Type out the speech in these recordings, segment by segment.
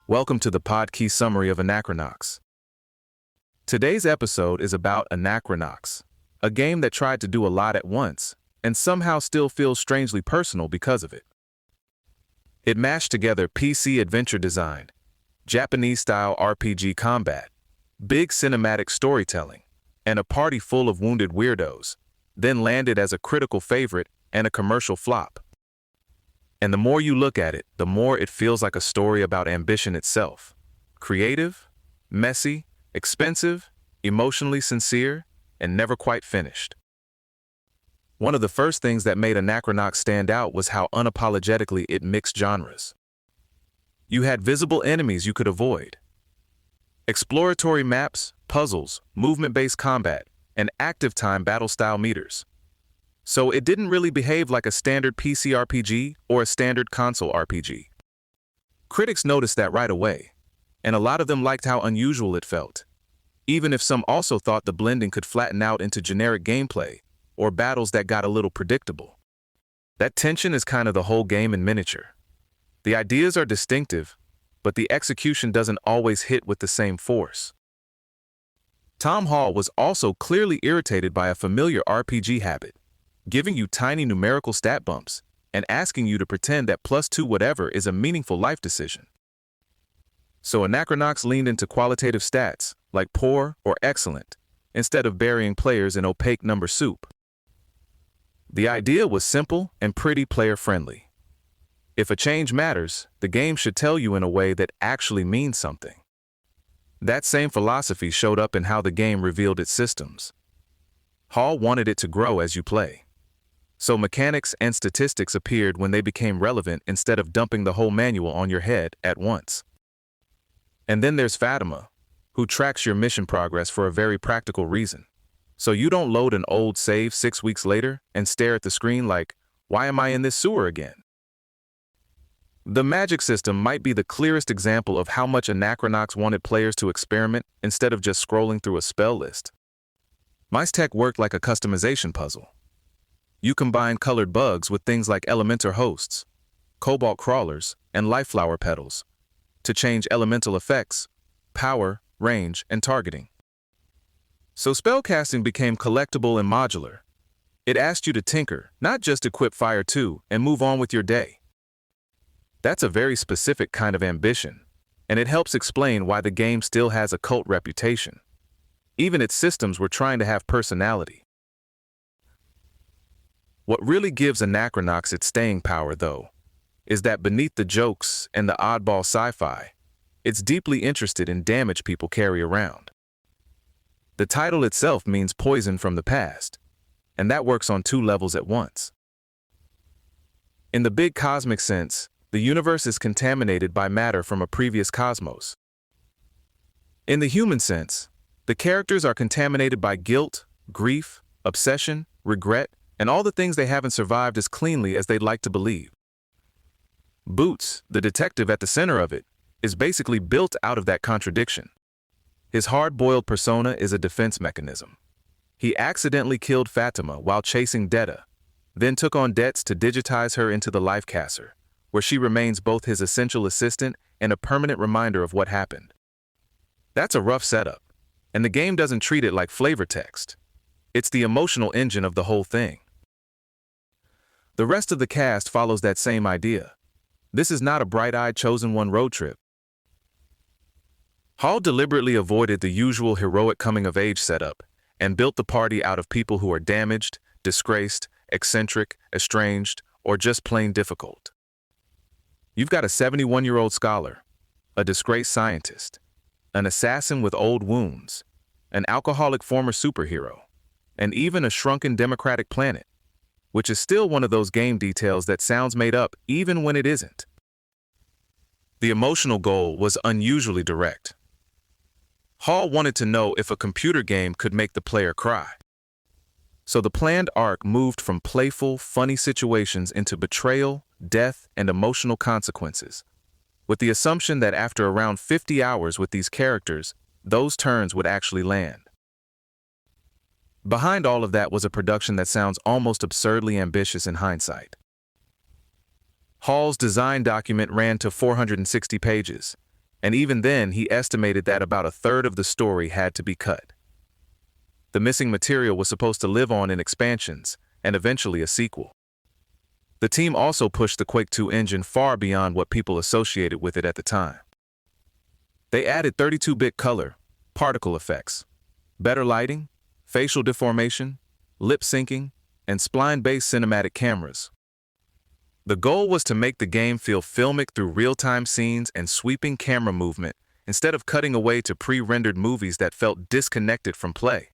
Welcome to the Pod-Key Summary of Anachronox. Today's episode is about Anachronox, a game that tried to do a lot at once, and somehow still feels strangely personal because of it. It mashed together PC adventure design, Japanese-style RPG combat, big cinematic storytelling, and a party full of wounded weirdos, then landed as a critical favorite and a commercial flop. And the more you look at it, the more it feels like a story about ambition itself. Creative, messy, expensive, emotionally sincere, and never quite finished. One of the first things that made Anachronox stand out was how unapologetically it mixed genres. You had visible enemies you could avoid, exploratory maps, puzzles, movement-based combat, and active-time battle-style meters. So it didn't really behave like a standard PC RPG or a standard console RPG. Critics noticed that right away, and a lot of them liked how unusual it felt, even if some also thought the blending could flatten out into generic gameplay or battles that got a little predictable. That tension is kind of the whole game in miniature. The ideas are distinctive, but the execution doesn't always hit with the same force. Tom Hall was also clearly irritated by a familiar RPG habit, giving you tiny numerical stat bumps and asking you to pretend that +2 whatever is a meaningful life decision. So Anachronox leaned into qualitative stats, like poor or excellent, instead of burying players in opaque number soup. The idea was simple and pretty player-friendly. If a change matters, the game should tell you in a way that actually means something. That same philosophy showed up in how the game revealed its systems. Hall wanted it to grow as you play. So mechanics and statistics appeared when they became relevant instead of dumping the whole manual on your head at once. And then there's Fatima, who tracks your mission progress for a very practical reason. So you don't load an old save 6 weeks later and stare at the screen like, why am I in this sewer again? The magic system might be the clearest example of how much Anachronox wanted players to experiment instead of just scrolling through a spell list. MysTech worked like a customization puzzle. You combine colored bugs with things like elemental hosts, cobalt crawlers, and life flower petals to change elemental effects, power, range, and targeting. So spellcasting became collectible and modular. It asked you to tinker, not just equip Fire 2 and move on with your day. That's a very specific kind of ambition, and it helps explain why the game still has a cult reputation. Even its systems were trying to have personality. What really gives Anachronox its staying power, though, is that beneath the jokes and the oddball sci-fi, it's deeply interested in damage people carry around. The title itself means poison from the past, and that works on 2 levels at once. In the big cosmic sense, the universe is contaminated by matter from a previous cosmos. In the human sense, the characters are contaminated by guilt, grief, obsession, regret, and all the things they haven't survived as cleanly as they'd like to believe. Boots, the detective at the center of it, is basically built out of that contradiction. His hard-boiled persona is a defense mechanism. He accidentally killed Fatima while chasing Detta, then took on debts to digitize her into the life caster, where she remains both his essential assistant and a permanent reminder of what happened. That's a rough setup, and the game doesn't treat it like flavor text. It's the emotional engine of the whole thing. The rest of the cast follows that same idea. This is not a bright-eyed chosen one road trip. Hall deliberately avoided the usual heroic coming-of-age setup and built the party out of people who are damaged, disgraced, eccentric, estranged, or just plain difficult. You've got a 71-year-old scholar, a disgraced scientist, an assassin with old wounds, an alcoholic former superhero, and even a shrunken democratic planet, which is still one of those game details that sounds made up even when it isn't. The emotional goal was unusually direct. Hall wanted to know if a computer game could make the player cry. So the planned arc moved from playful, funny situations into betrayal, death, and emotional consequences, with the assumption that after around 50 hours with these characters, those turns would actually land. Behind all of that was a production that sounds almost absurdly ambitious in hindsight. Hall's design document ran to 460 pages, and even then he estimated that about a third of the story had to be cut. The missing material was supposed to live on in expansions, and eventually a sequel. The team also pushed the Quake 2 engine far beyond what people associated with it at the time. They added 32-bit color, particle effects, better lighting, facial deformation, lip syncing, and spline-based cinematic cameras. The goal was to make the game feel filmic through real-time scenes and sweeping camera movement instead of cutting away to pre-rendered movies that felt disconnected from play.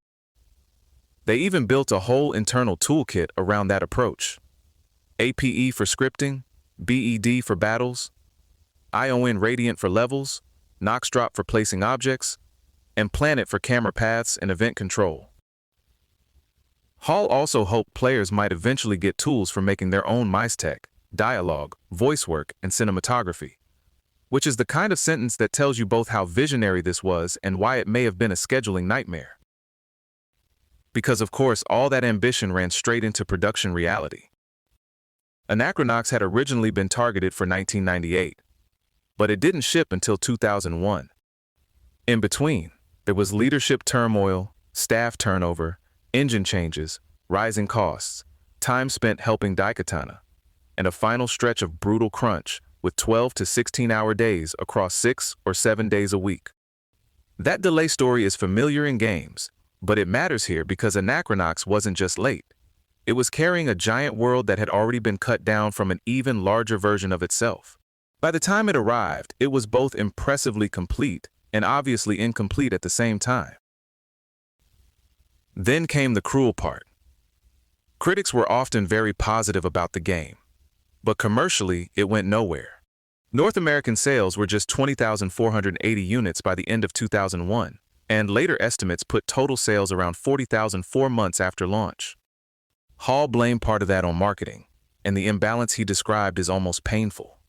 They even built a whole internal toolkit around that approach. APE for scripting, BED for battles, ION Radiant for levels, Nox Drop for placing objects, and Planet for camera paths and event control. Hall also hoped players might eventually get tools for making their own MysTech, dialogue, voice work, and cinematography, which is the kind of sentence that tells you both how visionary this was and why it may have been a scheduling nightmare. Because of course, all that ambition ran straight into production reality. Anachronox had originally been targeted for 1998, but it didn't ship until 2001. In between, there was leadership turmoil, staff turnover, engine changes, rising costs, time spent helping Daikatana, and a final stretch of brutal crunch with 12 to 16-hour days across 6 or 7 days a week. That delay story is familiar in games, but it matters here because Anachronox wasn't just late. It was carrying a giant world that had already been cut down from an even larger version of itself. By the time it arrived, it was both impressively complete and obviously incomplete at the same time. Then came the cruel part. Critics were often very positive about the game, but commercially, it went nowhere. North American sales were just 20,480 units by the end of 2001, and later estimates put total sales around 40,000 4 months after launch. Hall blamed part of that on marketing, and the imbalance he described is almost painful.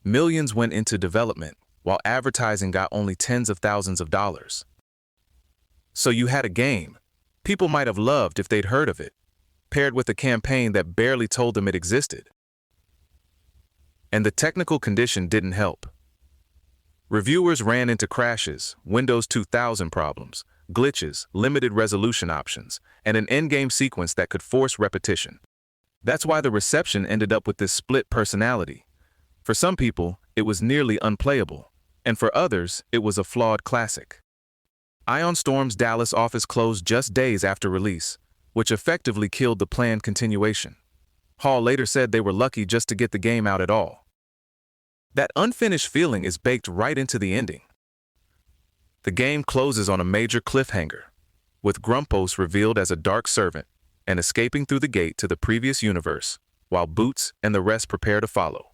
Millions went into development, while advertising got only tens of thousands of dollars. So you had a game people might have loved if they'd heard of it, paired with a campaign that barely told them it existed. And the technical condition didn't help. Reviewers ran into crashes, Windows 2000 problems, glitches, limited resolution options, and an endgame sequence that could force repetition. That's why the reception ended up with this split personality. For some people, it was nearly unplayable, and for others, it was a flawed classic. Ion Storm's Dallas office closed just days after release, which effectively killed the planned continuation. Hall later said they were lucky just to get the game out at all. That unfinished feeling is baked right into the ending. The game closes on a major cliffhanger, with Grumpos revealed as a dark servant and escaping through the gate to the previous universe, while Boots and the rest prepare to follow.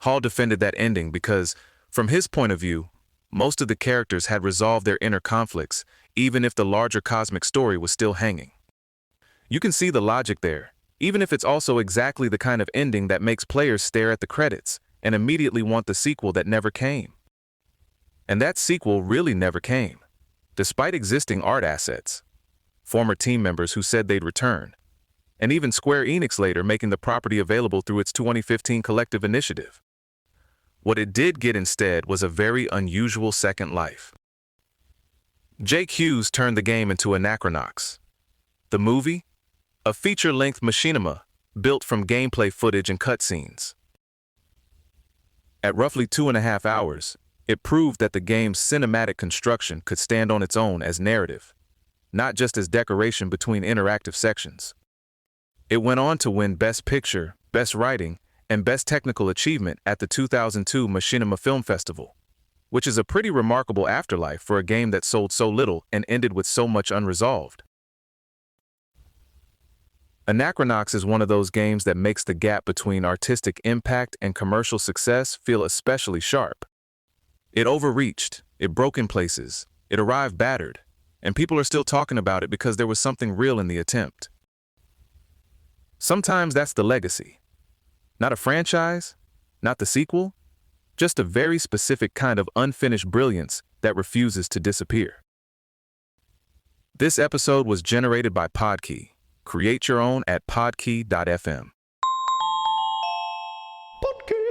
Hall defended that ending because, from his point of view, most of the characters had resolved their inner conflicts, even if the larger cosmic story was still hanging. You can see the logic there, even if it's also exactly the kind of ending that makes players stare at the credits and immediately want the sequel that never came. And that sequel really never came, despite existing art assets, former team members who said they'd return, and even Square Enix later making the property available through its 2015 collective initiative. What it did get instead was a very unusual second life. Jake Hughes turned the game into Anachronox. The movie? A feature-length machinima built from gameplay footage and cutscenes. At roughly 2.5 hours, it proved that the game's cinematic construction could stand on its own as narrative, not just as decoration between interactive sections. It went on to win Best Picture, Best Writing, and Best Technical Achievement at the 2002 Machinima Film Festival, which is a pretty remarkable afterlife for a game that sold so little and ended with so much unresolved. Anachronox is one of those games that makes the gap between artistic impact and commercial success feel especially sharp. It overreached, it broke in places, it arrived battered, and people are still talking about it because there was something real in the attempt. Sometimes that's the legacy. Not a franchise, not the sequel, just a very specific kind of unfinished brilliance that refuses to disappear. This episode was generated by Podkey. Create your own at podkey.fm. Podkey.